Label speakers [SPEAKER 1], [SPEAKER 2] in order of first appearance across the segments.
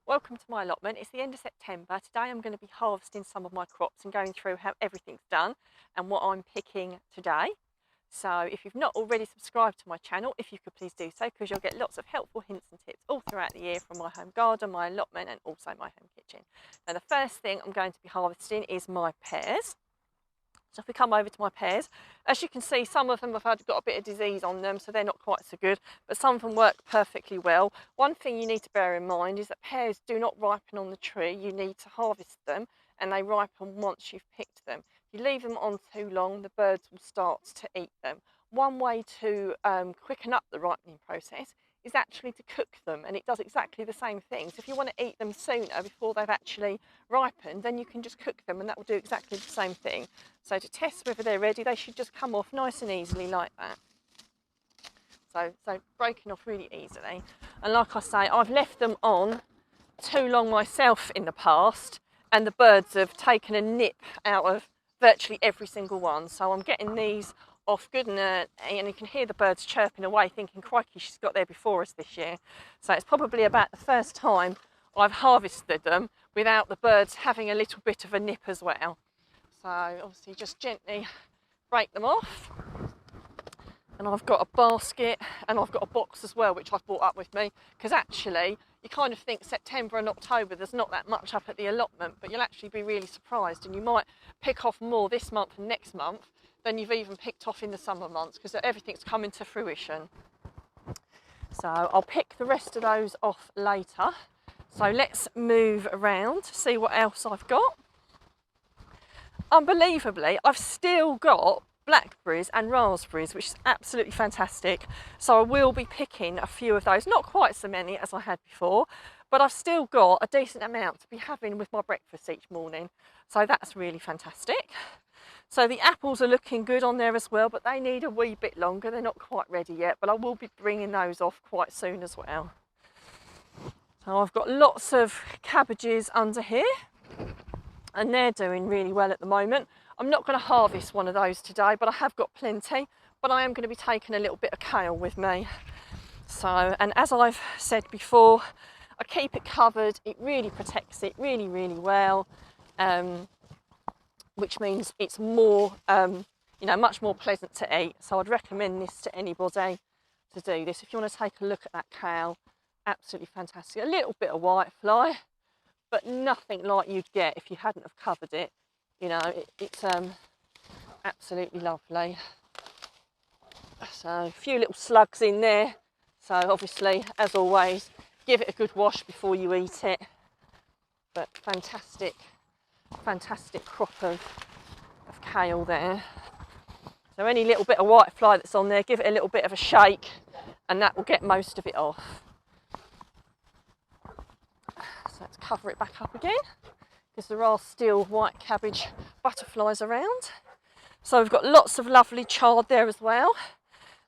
[SPEAKER 1] Welcome to my allotment. It's the end of September. Today I'm going to be harvesting some of my crops and going through how everything's done and what I'm picking today. So if you've not already subscribed to my channel, if you could please do so, because you'll get lots of helpful hints and tips all throughout the year from my home garden, my allotment and also my home kitchen. Now the first thing I'm going to be harvesting is my pears. So if we come over to my pears, as you can see, some of them have got a bit of disease on them, so they're not quite so good, but some of them work perfectly well. One thing you need to bear in mind is that pears do not ripen on the tree. You need to harvest them, and they ripen once you've picked them. If you leave them on too long, the birds will start to eat them. One way to quicken up the ripening process is actually to cook them, and it does exactly the same thing. So if you want to eat them sooner before they've actually ripened, then you can just cook them and that will do exactly the same thing. So to test whether they're ready, they should just come off nice and easily like that. So breaking off really easily. And like I say, I've left them on too long myself in the past, and the birds have taken a nip out of virtually every single one. So I'm getting these off good, and you can hear the birds chirping away thinking, crikey, she's got there before us this year. So it's probably about the first time I've harvested them without the birds having a little bit of a nip as well. So obviously just gently break them off. And I've got a basket and I've got a box as well, which I've brought up with me, because actually you kind of think September and October there's not that much up at the allotment, but you'll actually be really surprised, and you might pick off more this month and next month than you've even picked off in the summer months, because everything's coming to fruition. So I'll pick the rest of those off later. So let's move around to see what else I've got. Unbelievably, I've still got blackberries and raspberries, which is absolutely fantastic. So I will be picking a few of those, not quite so many as I had before, but I've still got a decent amount to be having with my breakfast each morning. So that's really fantastic. So the apples are looking good on there as well, but they need a wee bit longer. They're not quite ready yet, but I will be bringing those off quite soon as well. So I've got lots of cabbages under here, and they're doing really well at the moment. I'm not going to harvest one of those today, but I have got plenty, but I am going to be taking a little bit of kale with me. So, and as I've said before, I keep it covered. It really protects it really, really well, which means it's more, much more pleasant to eat. So I'd recommend this to anybody to do this. If you want to take a look at that kale, absolutely fantastic. A little bit of whitefly, but nothing like you'd get if you hadn't have covered it. You know, it's absolutely lovely. So a few little slugs in there. So obviously, as always, give it a good wash before you eat it. But fantastic crop of kale there. So any little bit of whitefly that's on there, give it a little bit of a shake, and that will get most of it off. So let's cover it back up again, because there are still white cabbage butterflies around. So we've got lots of lovely chard there as well.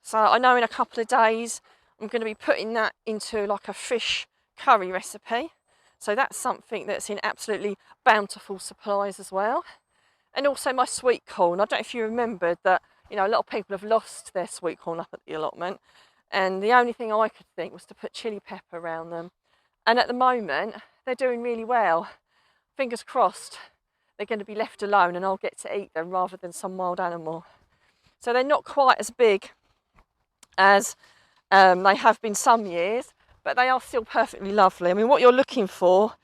[SPEAKER 1] So I know in a couple of days I'm going to be putting that into like a fish curry recipe. So that's something that's in absolutely bountiful supplies as well. And also my sweet corn. I don't know if you remembered that, a lot of people have lost their sweet corn up at the allotment. And the only thing I could think was to put chilli pepper around them. And at the moment, they're doing really well. Fingers crossed they're going to be left alone and I'll get to eat them rather than some wild animal. So they're not quite as big as they have been some years, but they are still perfectly lovely. I mean, what you're looking for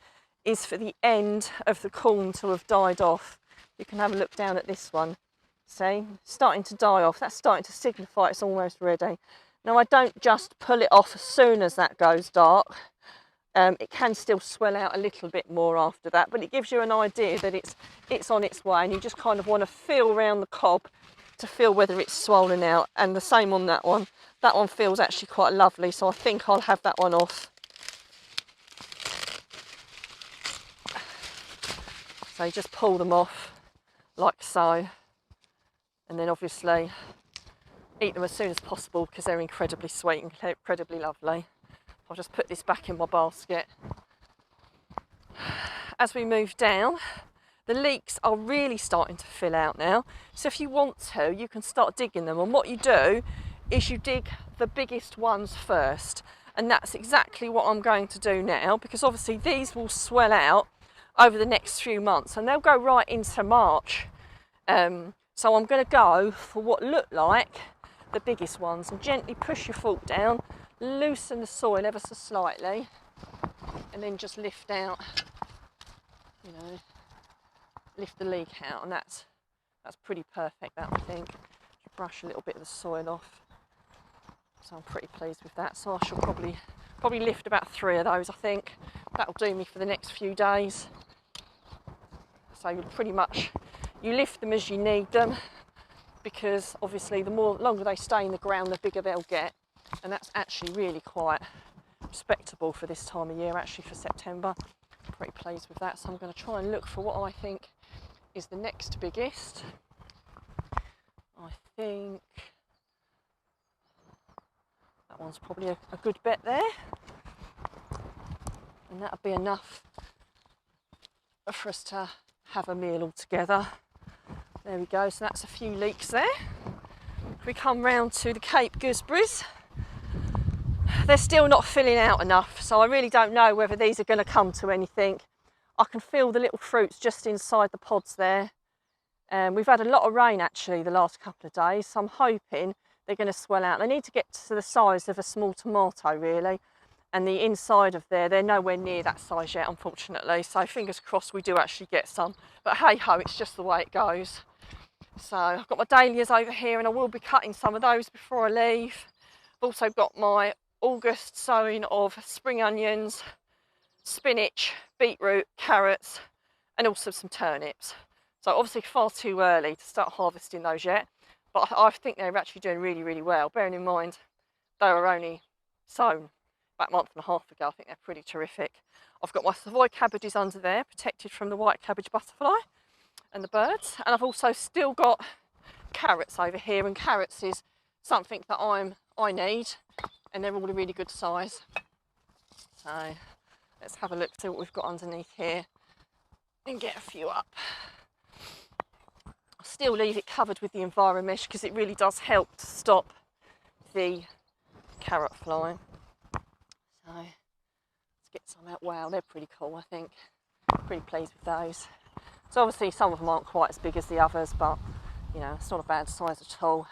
[SPEAKER 1] is for the end of the corn to have died off. You can have a look down at this one. See, starting to die off. That's starting to signify it's almost ready. Now, I don't just pull it off as soon as that goes dark. It can still swell out a little bit more after that, but it gives you an idea that it's on its way, and you just kind of want to feel around the cob to feel whether it's swollen out. And the same on that one. That one feels actually quite lovely, so I think I'll have that one off. So you just pull them off like so, and then obviously eat them as soon as possible because they're incredibly sweet and incredibly lovely. I'll just put this back in my basket. As we move down, the leeks are really starting to fill out now. So if you want to, you can start digging them. And what you do is you dig the biggest ones first. And that's exactly what I'm going to do now, because obviously these will swell out over the next few months and they'll go right into March. So I'm going to go for what look like the biggest ones, and gently push your fork down, loosen the soil ever so slightly, and then just lift out, you know, lift the leek out, and that's pretty perfect, that, I think. Brush a little bit of the soil off. So I'm pretty pleased with that. So I shall probably lift about 3 of those, I think. That'll do me for the next few days. So you'll pretty much, you lift them as you need them, because obviously the longer they stay in the ground, the bigger they'll get. And that's actually really quite respectable for this time of year, actually, for September. I'm pretty pleased with that. So I'm going to try and look for what I think is the next biggest. I think that one's probably a good bet there, and that'll be enough for us to have a meal all together. There we go, so that's a few leeks there. If we come round to the Cape gooseberries, they're still not filling out enough, so I really don't know whether these are going to come to anything. I can feel the little fruits just inside the pods there. We've had a lot of rain actually the last couple of days, so I'm hoping they're going to swell out. They need to get to the size of a small tomato really, and the inside of there, they're nowhere near that size yet, unfortunately, so fingers crossed we do actually get some. But hey ho, it's just the way it goes. So I've got my dahlias over here, and I will be cutting some of those before I leave. I've also got my August sowing of spring onions, spinach, beetroot, carrots, and also some turnips. So obviously far too early to start harvesting those yet, but I think they're actually doing really, really well, bearing in mind they were only sown about a month and a half ago. I think they're pretty terrific. I've got my Savoy cabbages under there, protected from the white cabbage butterfly and the birds, and I've also still got carrots over here, and carrots is something that I need, and they're all a really good size. So let's have a look, see what we've got underneath here and get a few up. I'll still leave it covered with the EnviroMesh because it really does help to stop the carrot fly. So let's get some out. Wow, they're pretty cool, I think. Pretty pleased with those. So obviously some of them aren't quite as big as the others, but you know, it's not a bad size at all.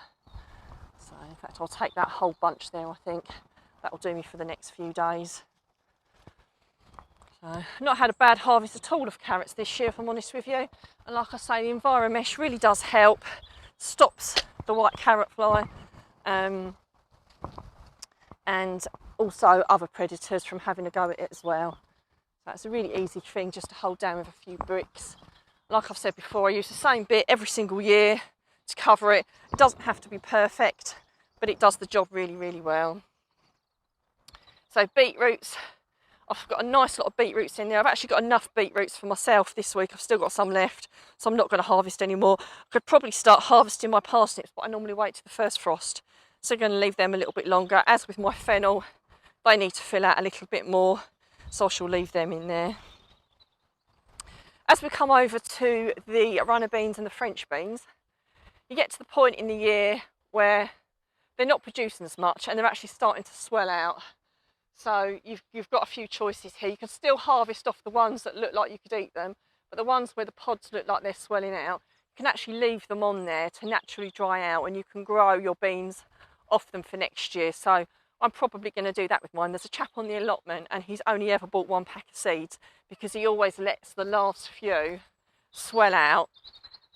[SPEAKER 1] So in fact, I'll take that whole bunch there, I think. That'll do me for the next few days. So, not had a bad harvest at all of carrots this year, if I'm honest with you. And like I say, the EnviroMesh really does help, stops the white carrot fly, and also other predators from having a go at it as well. So it's a really easy thing just to hold down with a few bricks. Like I've said before, I use the same bit every single year to cover it. It doesn't have to be perfect, but it does the job really, really well. So beetroots. I've got a nice lot of beetroots in there. I've actually got enough beetroots for myself this week. I've still got some left, so I'm not going to harvest anymore. I could probably start harvesting my parsnips, but I normally wait to the first frost. So I'm going to leave them a little bit longer. As with my fennel, they need to fill out a little bit more, so I shall leave them in there. As we come over to the runner beans and the French beans, you get to the point in the year where they're not producing as much and they're actually starting to swell out. So you've got a few choices here. You can still harvest off the ones that look like you could eat them, but the ones where the pods look like they're swelling out, you can actually leave them on there to naturally dry out, and you can grow your beans off them for next year. So I'm probably going to do that with mine. There's a chap on the allotment and he's only ever bought 1 pack of seeds because he always lets the last few swell out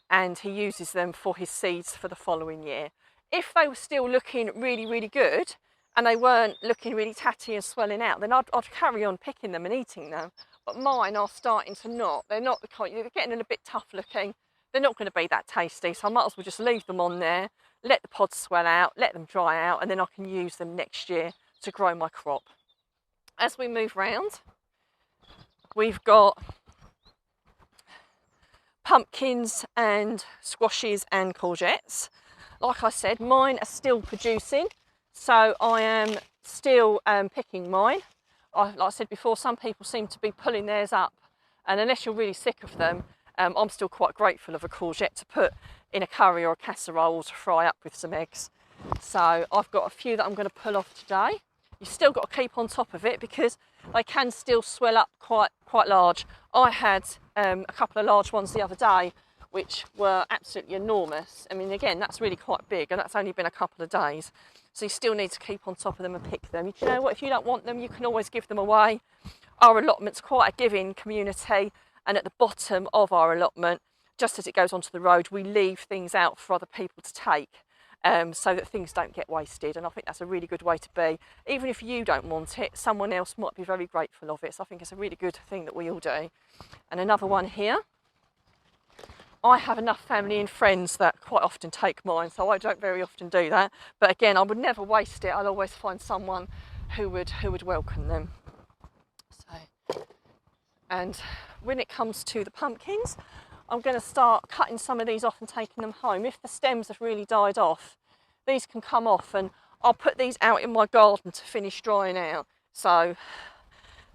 [SPEAKER 1] and he uses them for his seeds for the following year. If they were still looking really, really good, and they weren't looking really tatty and swelling out, then I'd carry on picking them and eating them. But mine are starting to not. They're not the kind, they're getting a bit tough looking. They're not going to be that tasty, so I might as well just leave them on there, let the pods swell out, let them dry out, and then I can use them next year to grow my crop. As we move round, we've got pumpkins and squashes and courgettes. Like I said, mine are still producing. So I am still picking mine. Like I said before, some people seem to be pulling theirs up, and unless you're really sick of them, I'm still quite grateful of a courgette to put in a curry or a casserole or to fry up with some eggs. So I've got a few that I'm going to pull off today. You've still got to keep on top of it because they can still swell up quite large. I had a couple of large ones the other day which were absolutely enormous. I mean, again, that's really quite big, and that's only been a couple of days. So you still need to keep on top of them and pick them. You know what, if you don't want them, you can always give them away. Our allotment's quite a giving community, and at the bottom of our allotment, just as it goes onto the road, we leave things out for other people to take, so that things don't get wasted. And I think that's a really good way to be. Even if you don't want it, someone else might be very grateful of it. So I think it's a really good thing that we all do. And another one here. I have enough family and friends that quite often take mine, so I don't very often do that. But again, I would never waste it. I'll always find someone who would welcome them. So, and when it comes to the pumpkins, I'm going to start cutting some of these off and taking them home. If the stems have really died off, these can come off, and I'll put these out in my garden to finish drying out. So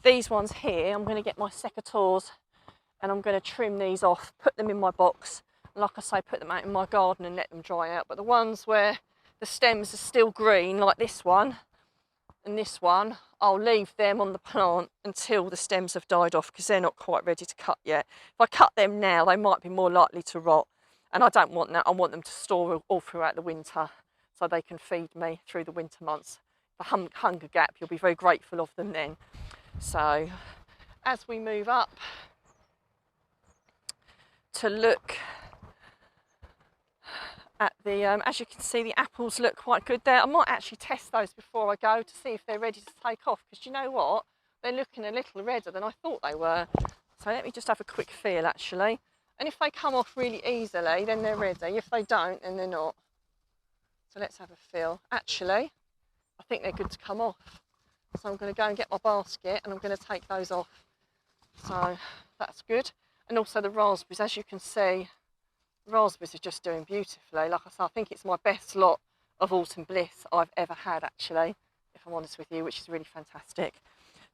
[SPEAKER 1] these ones here, I'm going to get my secateurs and I'm going to trim these off, put them in my box, and like I say, put them out in my garden and let them dry out. But the ones where the stems are still green, like this one and this one, I'll leave them on the plant until the stems have died off because they're not quite ready to cut yet. If I cut them now, they might be more likely to rot, and I don't want that. I want them to store all throughout the winter so they can feed me through the winter months. The hunger gap, you'll be very grateful of them then. So as we move up to look at the, as you can see, the apples look quite good there. I might actually test those before I go to see if they're ready to take off, because you know what? They're looking a little redder than I thought they were. So let me just have a quick feel actually. And if they come off really easily, then they're ready. If they don't, then they're not. So let's have a feel. Actually, I think they're good to come off. So I'm going to go and get my basket and I'm going to take those off. So that's good. And also the raspberries, as you can see, raspberries are just doing beautifully. Like I said, I think it's my best lot of autumn bliss I've ever had actually, if I'm honest with you, which is really fantastic.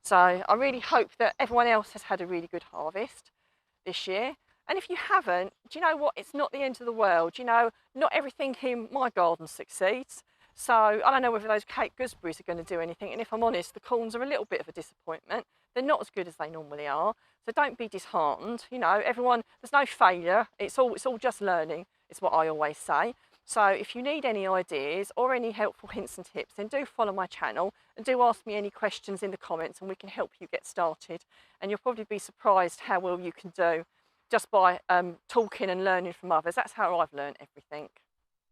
[SPEAKER 1] So I really hope that everyone else has had a really good harvest this year. And if you haven't, do you know what? It's not the end of the world. You know, not everything in my garden succeeds. So I don't know whether those Cape gooseberries are going to do anything. And if I'm honest, the corns are a little bit of a disappointment. They're not as good as they normally are. So don't be disheartened. You know, everyone, there's no failure. It's all just learning, is what I always say. So if you need any ideas or any helpful hints and tips, then do follow my channel and do ask me any questions in the comments and we can help you get started. And you'll probably be surprised how well you can do just by talking and learning from others. That's how I've learned everything.